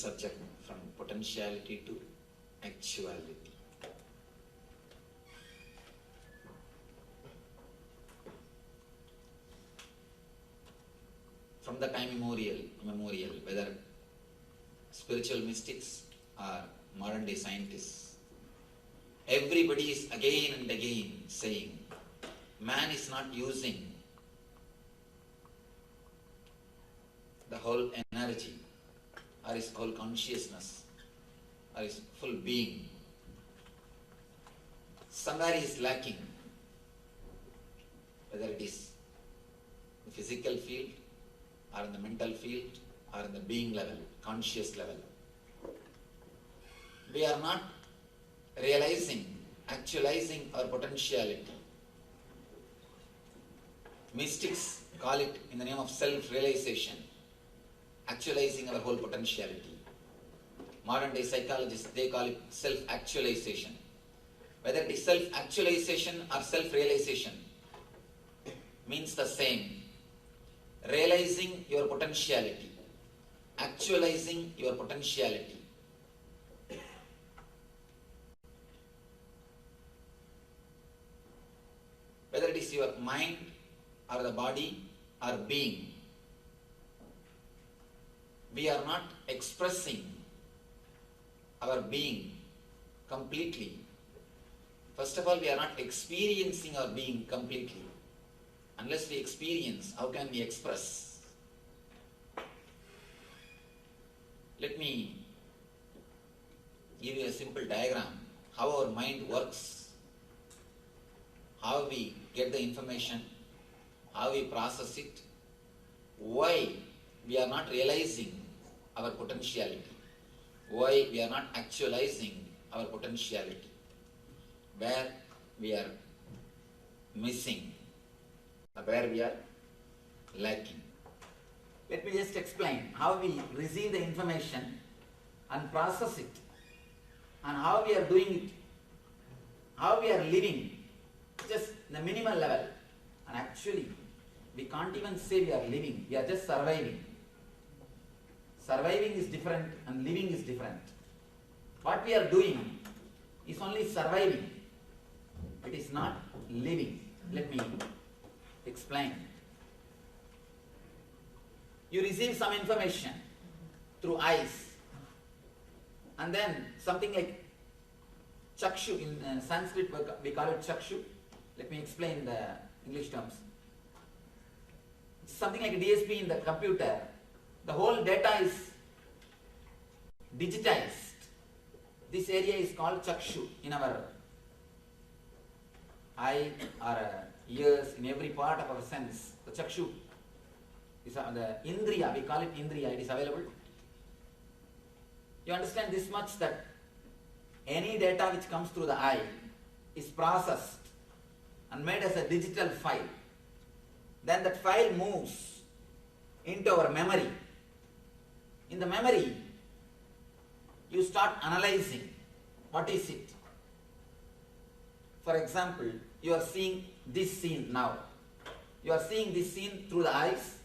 subject from potentiality to actuality. From the time immemorial, whether spiritual mystics or modern day scientists, everybody is again and again saying man is not using the whole energy or his whole consciousness or his full being. Somewhere is lacking, whether it is the physical field or in the mental field or in the being level, conscious level. We are not realizing, actualizing our potentiality. Mystics call it in the name of self-realization, actualizing our whole potentiality. Modern day psychologists, they call it self-actualization. Whether it is self-actualization or self-realization means the same. Realizing your potentiality, actualizing your potentiality. Whether it is your mind or the body or being, we are not expressing our being completely. First of all, we are not experiencing our being completely. Unless we experience, how can we express? Let me give you a simple diagram, how our mind works, how we get the information, how we process it, why we are not realizing our potentiality, why we are not actualizing our potentiality, where we are missing, where we are lacking. Let me just explain how we receive the information and process it, and how we are doing it, how we are living, just the minimal level. And actually, we can't even say we are living, we are just surviving. Surviving is different and living is different. What we are doing is only surviving. It is not living. Let me explain. You receive some information through eyes, and then something like chakshu, in Sanskrit we call it chakshu. Let me explain the English terms. It's something like a DSP in the computer. The whole data is digitized. This area is called chakshu in our eye or ears, in every part of our sense. The chakshu is the indriya, we call it indriya, it is available. You understand this much, that any data which comes through the eye is processed and made as a digital file. Then that file moves into our memory. In the memory, you start analyzing what is it. For example, you are seeing this scene now. You are seeing this scene through the eyes.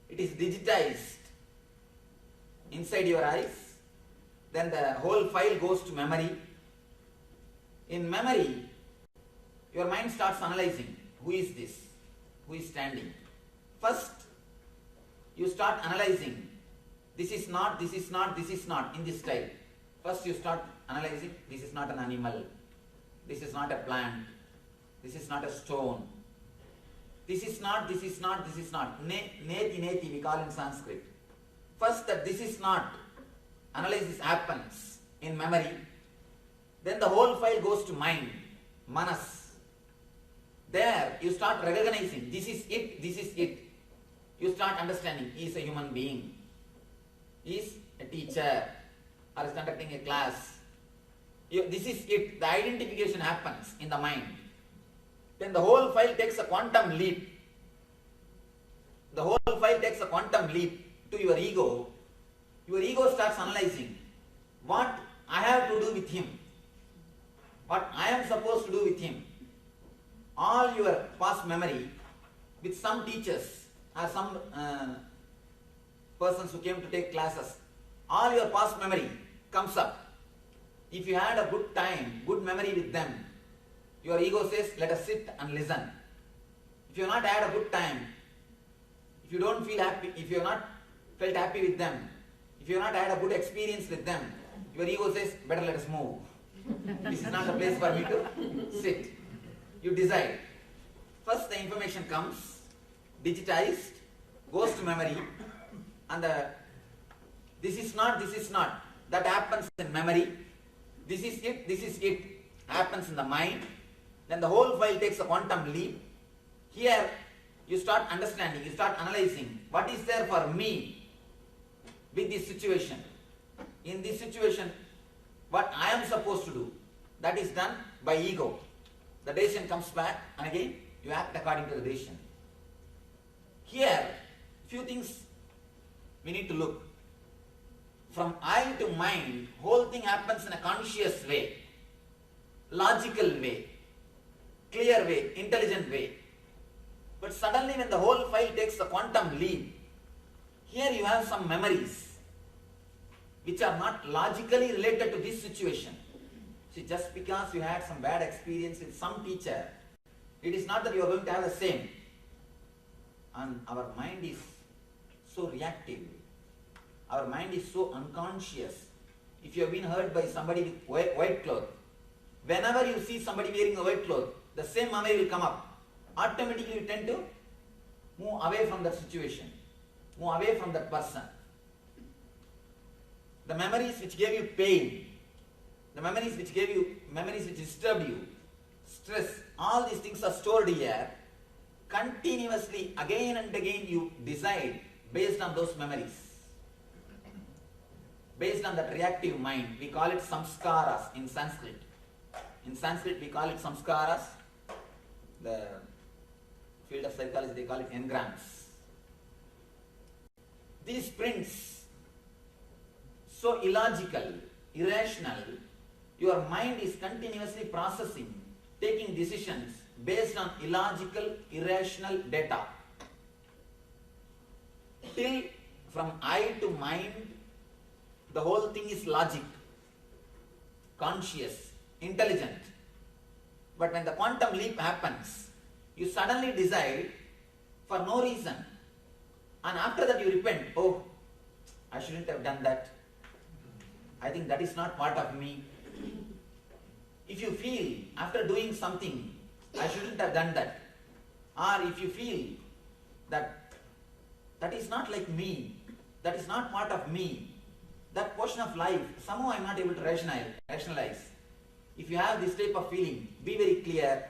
It is digitized inside your eyes. Then the whole file goes to memory. In memory, your mind starts analyzing. Who is this? Who is standing? First, you start analyzing. This is not, this is not, this is not, in this style. First you start analyzing. This is not an animal. This is not a plant. This is not a stone. This is not, this is not, this is not. Neti, neti, we call in Sanskrit. First that this is not, analysis happens in memory. Then the whole file goes to mind, manas. There you start recognizing, this is it, this is it. You start understanding, he is a human being. He is a teacher or is conducting a class. This is it. The identification happens in the mind. Then the whole file takes a quantum leap. The whole file takes a quantum leap to your ego. Your ego starts analyzing what I have to do with him, what I am supposed to do with him. All your past memory with some teachers or some persons who came to take classes, all your past memory comes up. If you had a good time, good memory with them, your ego says, let us sit and listen. If you have not had a good time, if you don't feel happy, if you have not felt happy with them, if you have not had a good experience with them, your ego says, better let us move. This is not the place for me to sit. You decide. First the information comes, digitized, goes to memory, and this is not, that happens in memory. This is it, happens in the mind. Then the whole file takes a quantum leap. Here you start understanding, you start analyzing what is there for me with this situation. In this situation, what I am supposed to do, that is done by ego. The decision comes back and again you act according to the decision. Here, few things we need to look. From I to mind, whole thing happens in a conscious way, logical way, clear way, intelligent way. But suddenly when the whole file takes a quantum leap, here you have some memories which are not logically related to this situation. See, just because you had some bad experience with some teacher, it is not that you are going to have the same. And our mind is so reactive. Our mind is so unconscious. If you have been hurt by somebody with white cloth, whenever you see somebody wearing a white cloth, the same memory will come up. Automatically you tend to move away from that situation, move away from that person. The memories which gave you pain, the memories which disturbed you, stress, all these things are stored here. Continuously, again and again you decide based on those memories. Based on that reactive mind, we call it samskaras in Sanskrit. In Sanskrit we call it samskaras. The field of psychology they call it engrams. These prints, so illogical, irrational, your mind is continuously processing, taking decisions based on illogical, irrational data. Till from I to mind, the whole thing is logic, conscious, intelligent. But when the quantum leap happens, you suddenly decide for no reason. And after that you repent, oh, I shouldn't have done that. I think that is not part of me. If you feel after doing something, I shouldn't have done that. Or if you feel that that is not like me, that is not part of me, that portion of life, somehow I am not able to rationalize. If you have this type of feeling, be very clear,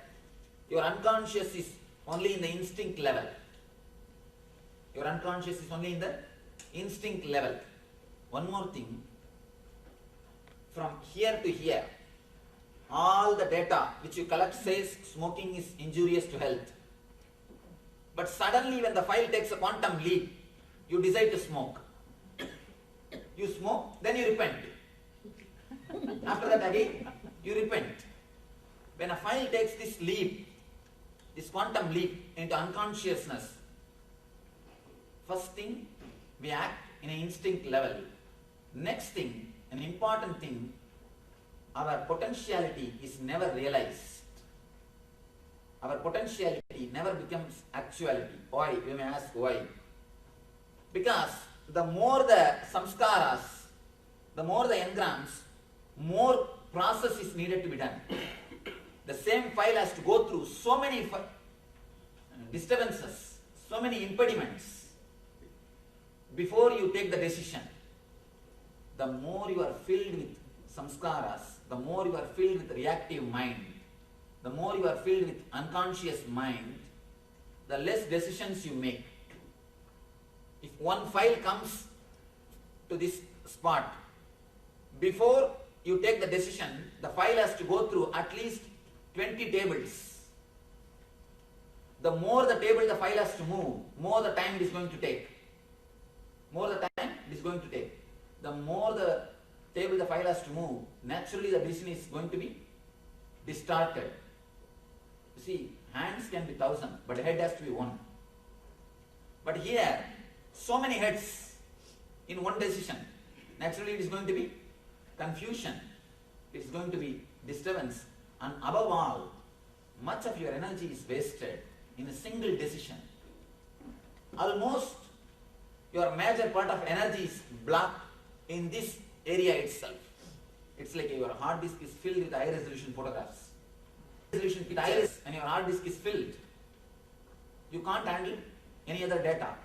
your unconscious is only in the instinct level. Your unconscious is only in the instinct level. One more thing, from here to here, all the data which you collect says smoking is injurious to health. But suddenly when the file takes a quantum leap, you decide to smoke. You smoke, then you repent. After that again, you repent. When a file takes this leap, this quantum leap into unconsciousness, first thing, we act in an instinct level. Next thing, an important thing, our potentiality is never realized. Our potentiality never becomes actuality. Why? You may ask why. Because the more the samskaras, the more the engrams, more process is needed to be done. The same file has to go through so many disturbances, so many impediments before you take the decision. The more you are filled with samskaras, the more you are filled with reactive mind, the more you are filled with unconscious mind, the less decisions you make. If one file comes to this spot, before you take the decision, the file has to go through at least 20 tables. The more the table the file has to move, more the time it is going to take. More the time it is going to take. The more the table the file has to move, naturally the decision is going to be distorted. You see, hands can be 1,000, but head has to be 1. But here, so many heads in one decision. naturally it is going to be confusion, it is going to be disturbance, and above all, much of your energy is wasted in a single decision. Almost your major part of energy is blocked in this area itself. It's like your hard disk is filled with high resolution photographs. Resolution pictures, and your hard disk is filled. You can't handle any other data.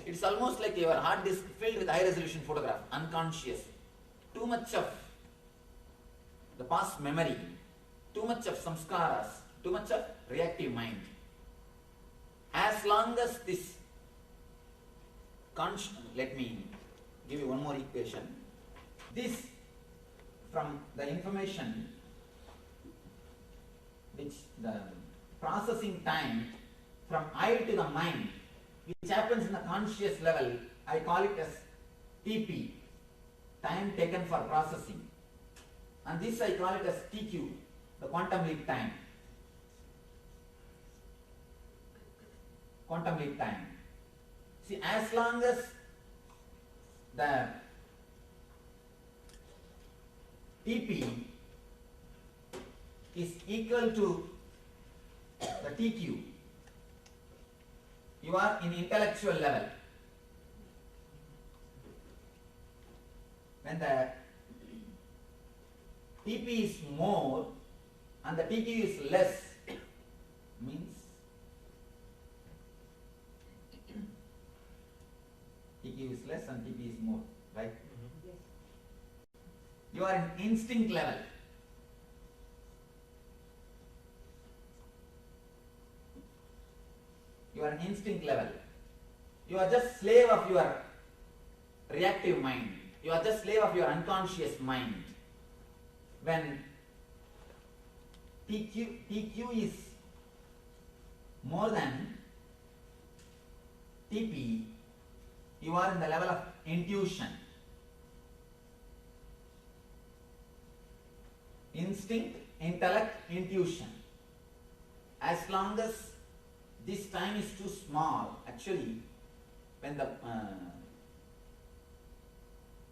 It's almost like your hard disk filled with high resolution photograph, unconscious. Too much of the past memory, too much of samskaras, too much of reactive mind. As long as this let me give you one more equation. This, from the information which the processing time from I to the mind, which happens in the conscious level, I call it as TP, time taken for processing. And this I call it as TQ, the quantum leap time. Quantum leap time. See, as long as the TP is equal to the TQ, you are in intellectual level. When the TP is more and the TQ is less, means TQ is less and TP is more, right? Yes. You are in instinct level. You are an instinct level. You are just slave of your reactive mind. You are just slave of your unconscious mind. When TQ is more than TP, you are in the level of intuition. Instinct, intellect, intuition. As long as this time is too small, actually, when the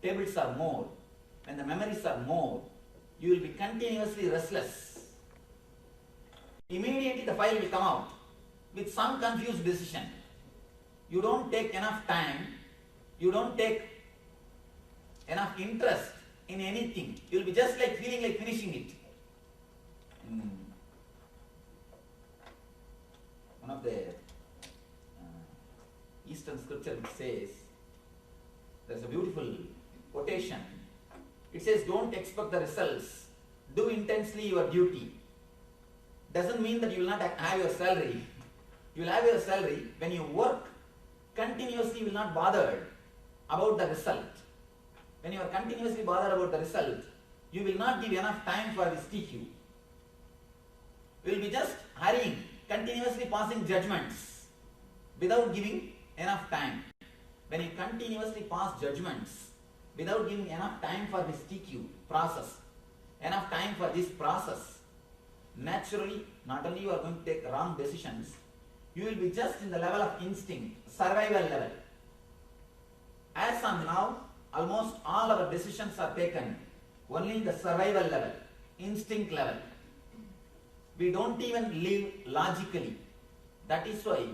tables are more, when the memories are more, you will be continuously restless. Immediately the file will come out with some confused decision. You don't take enough time, you don't take enough interest in anything. You will be just like feeling like finishing it. One of the Eastern scripture which says, there's a beautiful quotation. It says, don't expect the results, do intensely your duty. Doesn't mean that you will not have your salary. You will have your salary. When you work continuously, you will not bother about the result. When you are continuously bothered about the result, you will not give enough time for this TQ. You will be just hurrying, continuously passing judgments without giving enough time. When you continuously pass judgments without giving enough time for this TQ process, enough time for this process, naturally, not only you are going to take wrong decisions, you will be just in the level of instinct, survival level. As on now, almost all our decisions are taken only in the survival level, instinct level. We don't even live logically. That is why,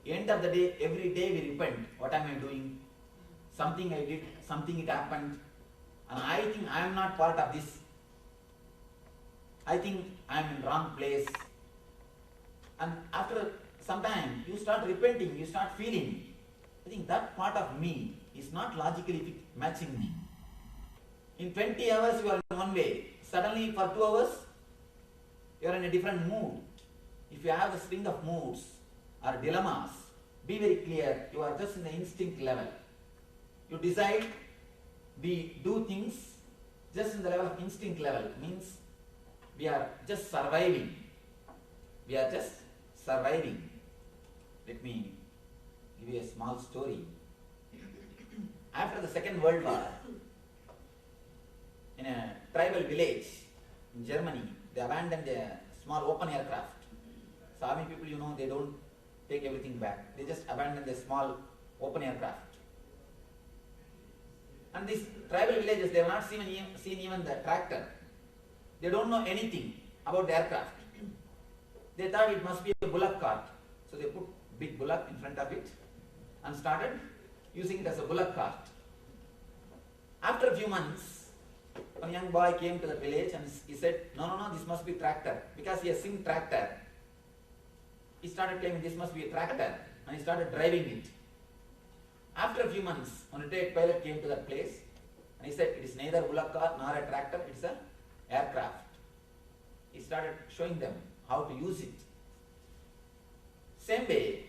end of the day, every day we repent. What am I doing? Something I did, something it happened, and I think I am not part of this. I think I am in wrong place. And after some time, you start repenting, you start feeling, I think that part of me is not logically matching me. In 20 hours you are in one way, suddenly for 2 hours you are in a different mood. If you have a string of moods or dilemmas, be very clear, you are just in the instinct level. You decide, we do things just in the level of instinct level, means we are just surviving. We are just surviving. Let me give you a small story. After the Second World War, in a tribal village in Germany, they abandoned a small open aircraft. So army people, you know, they don't take everything back. They just abandon the small open aircraft. And these tribal villages, they have not seen even the tractor. They don't know anything about the aircraft. They thought it must be a bullock cart. So they put big bullock in front of it and started using it as a bullock cart. After a few months, a young boy came to the village and he said, no, this must be tractor. Because he has seen tractor, he started claiming this must be a tractor, and he started driving it. After a few months, one retired pilot came to that place and he said, it is neither bullock cart nor a tractor, it's an aircraft. He started showing them how to use it. Same way,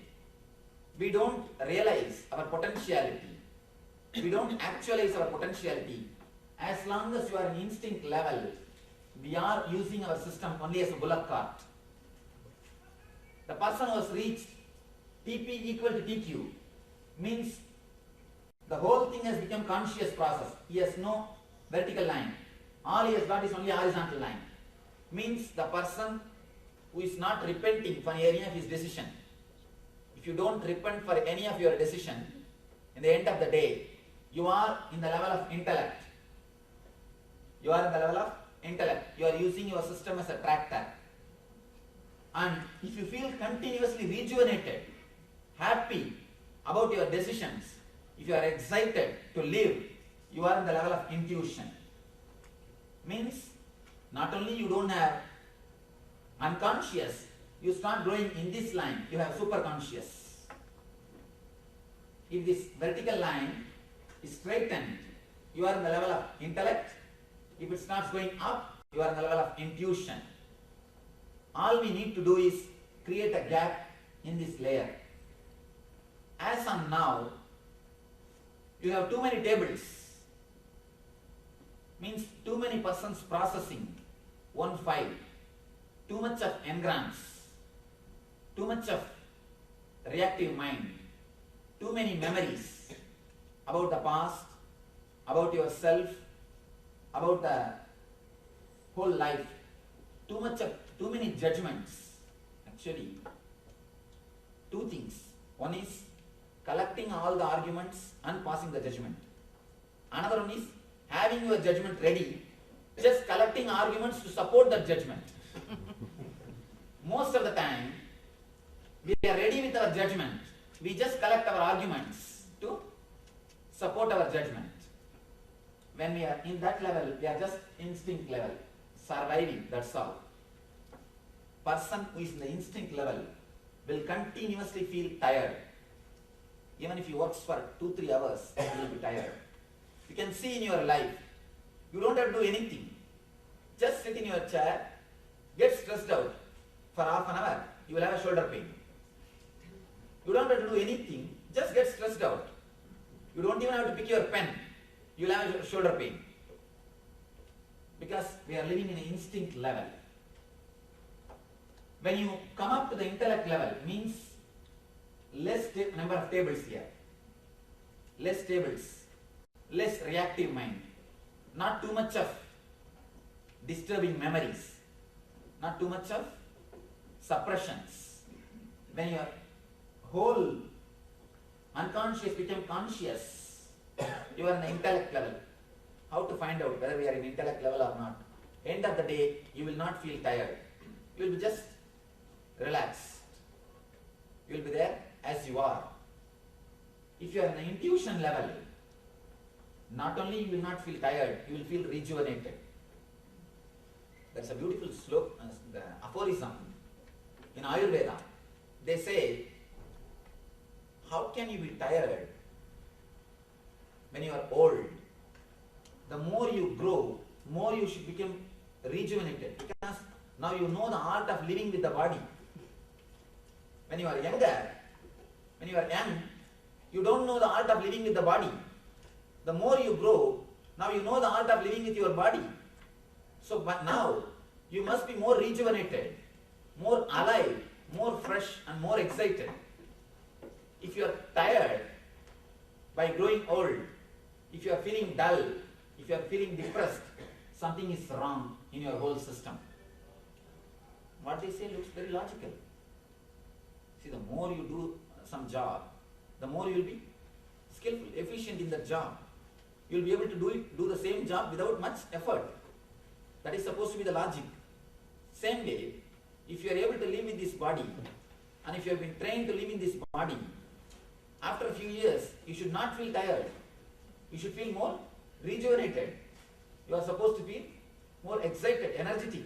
we don't realize our potentiality. We don't actualize our potentiality. As long as you are in instinct level, we are using our system only as a bullock cart. The person who has reached TP equal to TQ means the whole thing has become conscious process. He has no vertical line. All he has got is only horizontal line. Means the person who is not repenting for any of his decision. If you don't repent for any of your decision, in the end of the day, you are in the level of intellect. You are in the level of intellect. You are using your system as a tractor. And if you feel continuously rejuvenated, happy about your decisions, if you are excited to live, you are in the level of intuition. Means not only you don't have unconscious, you start growing in this line, you have superconscious. If this vertical line is straightened, you are in the level of intellect. If it starts going up, you are in the level of intuition. All we need to do is create a gap in this layer. As on now, you have too many tables. Means too many persons processing one file. Too much of engrams. Too much of reactive mind. Too many memories about the past, about yourself, about the whole life. Too many judgments. Actually, two things. One is collecting all the arguments and passing the judgment. Another one is having your judgment ready, just collecting arguments to support that judgment. Most of the time, we are ready with our judgment. We just collect our arguments to support our judgment. When we are in that level, we are just instinct level, surviving, that's all. Person who is in the instinct level will continuously feel tired. Even if he works for 2-3 hours, he will be tired. You can see in your life, you don't have to do anything. Just sit in your chair, get stressed out for half an hour, you will have a shoulder pain. You don't have to do anything, just get stressed out. You don't even have to pick your pen, you will have a shoulder pain. Because we are living in an instinct level. When you come up to the intellect level, means less number of tables here, less tables, less reactive mind, not too much of disturbing memories, not too much of suppressions. When your whole unconscious become conscious, you are in the intellect level. How to find out whether we are in intellect level or not? End of the day, you will not feel tired. You will be just relaxed. You will be there as you are. If you are in the intuition level, not only you will not feel tired, you will feel rejuvenated. That's a beautiful slope, the aphorism in Ayurveda. They say, how can you be tired when you are old? The more you grow, more you should become rejuvenated, because now you know the art of living with the body. When you are younger, when you are young, you don't know the art of living with the body. The more you grow, now you know the art of living with your body. So but now, you must be more rejuvenated, more alive, more fresh and more excited. If you are tired by growing old, if you are feeling dull, if you are feeling depressed, something is wrong in your whole system. What they say looks very logical. See, the more you do some job, the more you will be skillful, efficient in that job. you will be able to do the same job without much effort. That is supposed to be the logic. Same way, if you are able to live in this body, and if you have been trained to live in this body, after a few years, you should not feel tired. You should feel more rejuvenated. You are supposed to be more excited, energetic.